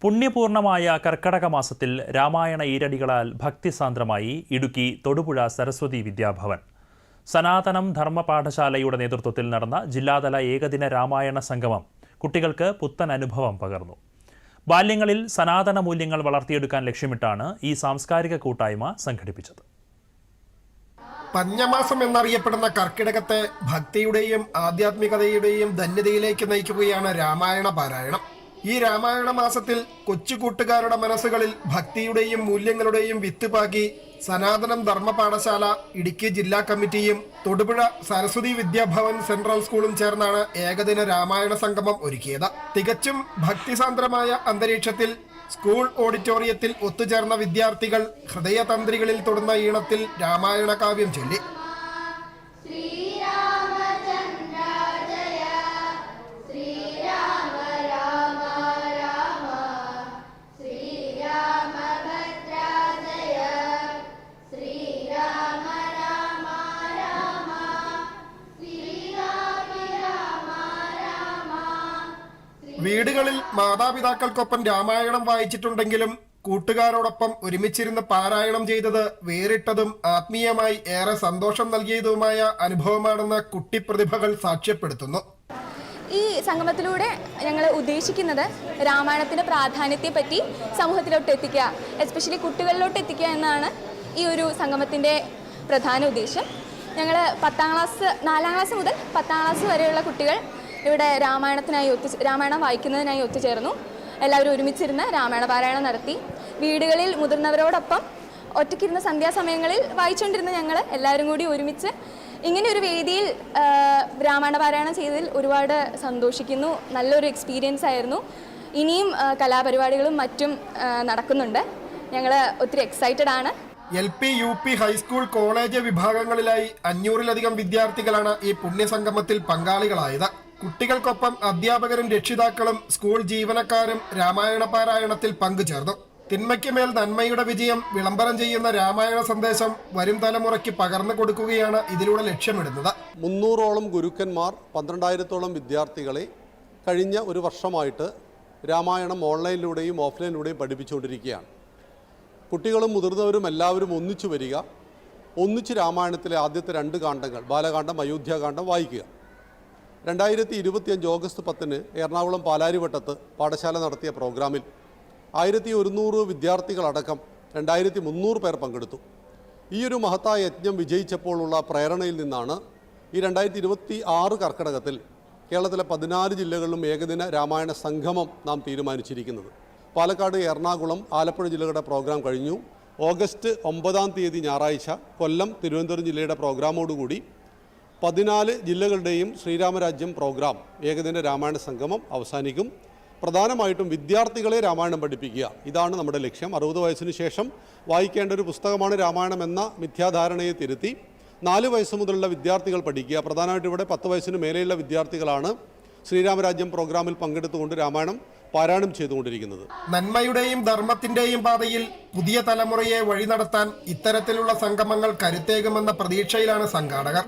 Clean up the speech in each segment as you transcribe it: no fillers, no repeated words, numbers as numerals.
പുണ്യപൂർണമായ കർക്കടക മാസത്തിൽ രാമായണ ഈരടികളാൽ ഭക്തിസാന്ദ്രമായി ഇടുക്കി തൊടുപുഴ സരസ്വതി വിദ്യാഭവൻ. സനാതനം ധർമ്മ പാഠശാലയുടെ നേതൃത്വത്തിൽ നടന്ന ജില്ലാതല ഏകദിന രാമായണ സംഗമം കുട്ടികൾക്ക് പുത്തൻ അനുഭവം പകർന്നു. ബാല്യങ്ങളിൽ സനാതന മൂല്യങ്ങൾ വളർത്തിയെടുക്കാൻ ലക്ഷ്യമിട്ടാണ് ഈ സാംസ്കാരിക കൂട്ടായ്മ സംഘടിപ്പിച്ചത്. പഞ്ഞമാസം എന്നറിയപ്പെടുന്ന കർക്കിടകത്തെ ഭക്തിയുടെയും ആധ്യാത്മികതയുടെയും ധന്യതയിലേക്ക് നയിക്കുകയാണ് രാമായണ പാരായണം. ഈ രാമായണ മാസത്തിൽ കൊച്ചു കൂട്ടുകാരുടെ മനസ്സുകളിൽ ഭക്തിയുടെയും മൂല്യങ്ങളുടെയും വിത്ത് പാകി സനാതനം ധർമ്മ പാഠശാല ഇടുക്കി ജില്ലാ കമ്മിറ്റിയും തൊടുപുഴ സരസ്വതി വിദ്യാഭവൻ സെൻട്രൽ സ്കൂളും ചേർന്നാണ് ഏകദിന രാമായണ സംഗമം ഒരുക്കിയത്. തികച്ചും ഭക്തിസാന്ദ്രമായ അന്തരീക്ഷത്തിൽ സ്കൂൾ ഓഡിറ്റോറിയത്തിൽ ഒത്തുചേർന്ന വിദ്യാർത്ഥികൾ ഹൃദയതന്ത്രികളിൽ തൊടുന്ന ഈണത്തിൽ രാമായണ കാവ്യം ചൊല്ലി. വീടുകളിൽ മാതാപിതാക്കൾക്കൊപ്പം രാമായണം വായിച്ചിട്ടുണ്ടെങ്കിലും കൂട്ടുകാരോടൊപ്പം ഒരുമിച്ചിരുന്ന് പാരായണം ചെയ്തത് വേറിട്ടതും ആത്മീയമായി ഏറെ സന്തോഷം നൽകിയതുമായ അനുഭവമാണെന്ന് കുട്ടിപ്രതിഭകൾ സാക്ഷ്യപ്പെടുത്തുന്നു. ഈ സംഗമത്തിലൂടെ ഞങ്ങൾ ഉദ്ദേശിക്കുന്നത് രാമായണത്തിൻ്റെ പ്രാധാന്യത്തെപ്പറ്റി സമൂഹത്തിലോട്ട് എത്തിക്കുക, എസ്പെഷ്യലി കുട്ടികളിലോട്ട് എത്തിക്കുക എന്നാണ് ഈ ഒരു സംഗമത്തിൻ്റെ പ്രധാന ഉദ്ദേശം. ഞങ്ങൾ 4ാം ക്ലാസ് മുതൽ 10ാം ക്ലാസ് വരെയുള്ള കുട്ടികൾ ഇവിടെ രാമായണം വായിക്കുന്നതിനായി ഒത്തുചേർന്നു. എല്ലാവരും ഒരുമിച്ചിരുന്ന് രാമായണ പാരായണം നടത്തി. വീടുകളിൽ മുതിർന്നവരോടൊപ്പം ഒറ്റയ്ക്കിരുന്ന സന്ധ്യാസമയങ്ങളിൽ വായിച്ചുകൊണ്ടിരുന്ന ഞങ്ങൾ എല്ലാവരും കൂടി ഒരുമിച്ച് ഇങ്ങനെ ഒരു വേദിയിൽ രാമായണ പാരായണം ചെയ്തതിൽ ഒരുപാട് സന്തോഷിക്കുന്നു. നല്ലൊരു എക്സ്പീരിയൻസ് ആയിരുന്നു. ഇനിയും കലാപരിപാടികളും മറ്റും നടക്കുന്നുണ്ട്. ഞങ്ങൾ ഒത്തിരി എക്സൈറ്റഡ് ആണ്. LP, UP, ഹൈസ്കൂൾ, കോളേജ് വിഭാഗങ്ങളിലായി 500-ലധികം വിദ്യാർത്ഥികളാണ് ഈ പുണ്യസംഗമത്തിൽ പങ്കാളികളായത്. കുട്ടികൾക്കൊപ്പം അധ്യാപകരും രക്ഷിതാക്കളും സ്കൂൾ ജീവനക്കാരും രാമായണ പാരായണത്തിൽ പങ്കുചേർന്നു. തിന്മയ്ക്ക് മേൽ നന്മയുടെ വിജയം വിളംബരം ചെയ്യുന്ന രാമായണ സന്ദേശം വരും തലമുറയ്ക്ക് പകർന്നു കൊടുക്കുകയാണ് ഇതിലൂടെ ലക്ഷ്യമിടുന്നത്. 300ഓളം ഗുരുക്കന്മാർ 12,000ഓളം വിദ്യാർത്ഥികളെ കഴിഞ്ഞ ഒരു വർഷമായിട്ട് രാമായണം ഓൺലൈനിലൂടെയും ഓഫ്ലൈനിലൂടെയും പഠിപ്പിച്ചുകൊണ്ടിരിക്കുകയാണ്. കുട്ടികളും മുതിർന്നവരും എല്ലാവരും ഒന്നിച്ചു വരിക, ഒന്നിച്ച് രാമായണത്തിലെ ആദ്യത്തെ 2 കാണ്ഡങ്ങൾ ബാലകാന്ഡം, അയോധ്യാകാന്ഡം വായിക്കുക. 2025 ഓഗസ്റ്റ് 10 എറണാകുളം പാലാരിവട്ടത്ത് പാഠശാല നടത്തിയ പ്രോഗ്രാമിൽ 1100 വിദ്യാർത്ഥികളടക്കം 2300 പേർ പങ്കെടുത്തു. ഈ ഒരു മഹത്തായ യജ്ഞം വിജയിച്ചപ്പോഴുള്ള പ്രേരണയിൽ നിന്നാണ് ഈ 2026 കർക്കിടകത്തിൽ കേരളത്തിലെ 14 ജില്ലകളിലും ഏകദിന രാമായണ സംഗമം നാം തീരുമാനിച്ചിരിക്കുന്നത്. പാലക്കാട്, എറണാകുളം, ആലപ്പുഴ ജില്ലകളുടെ പ്രോഗ്രാം കഴിഞ്ഞു. ഓഗസ്റ്റ് 9 ഞായറാഴ്ച കൊല്ലം, തിരുവനന്തപുരം ജില്ലയുടെ പ്രോഗ്രാമോടുകൂടി 14 ജില്ലകളുടെയും ശ്രീരാമരാജ്യം പ്രോഗ്രാം ഏകദിന രാമായണ സംഗമം അവസാനിക്കും. പ്രധാനമായിട്ടും വിദ്യാർത്ഥികളെ രാമായണം പഠിപ്പിക്കുക, ഇതാണ് നമ്മുടെ ലക്ഷ്യം. 60 വയസ്സിന് ശേഷം വായിക്കേണ്ട ഒരു പുസ്തകമാണ് രാമായണം എന്ന മിഥ്യാധാരണയെ തിരുത്തി 4 വയസ്സ് മുതലുള്ള വിദ്യാർത്ഥികൾ പഠിക്കുക. പ്രധാനമായിട്ടും ഇവിടെ 10 വയസ്സിന് മേലെയുള്ള വിദ്യാർത്ഥികളാണ് ശ്രീരാമരാജ്യം പ്രോഗ്രാമിൽ പങ്കെടുത്തുകൊണ്ട് രാമായണം പാരായണം ചെയ്തുകൊണ്ടിരിക്കുന്നത്. നന്മയുടെയും ധർമ്മത്തിന്റെയും പാതയിൽ പുതിയ തലമുറയെ വഴി നടത്താൻ ഇത്തരത്തിലുള്ള സംഗമങ്ങൾ കരുത്തേകുമെന്ന പ്രതീക്ഷയിലാണ് സംഘാടകർ.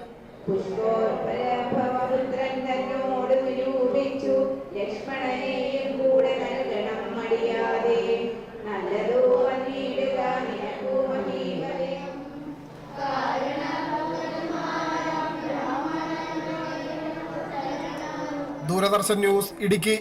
ദൂരദർശൻ ന്യൂസ്, ഇടുക്കി.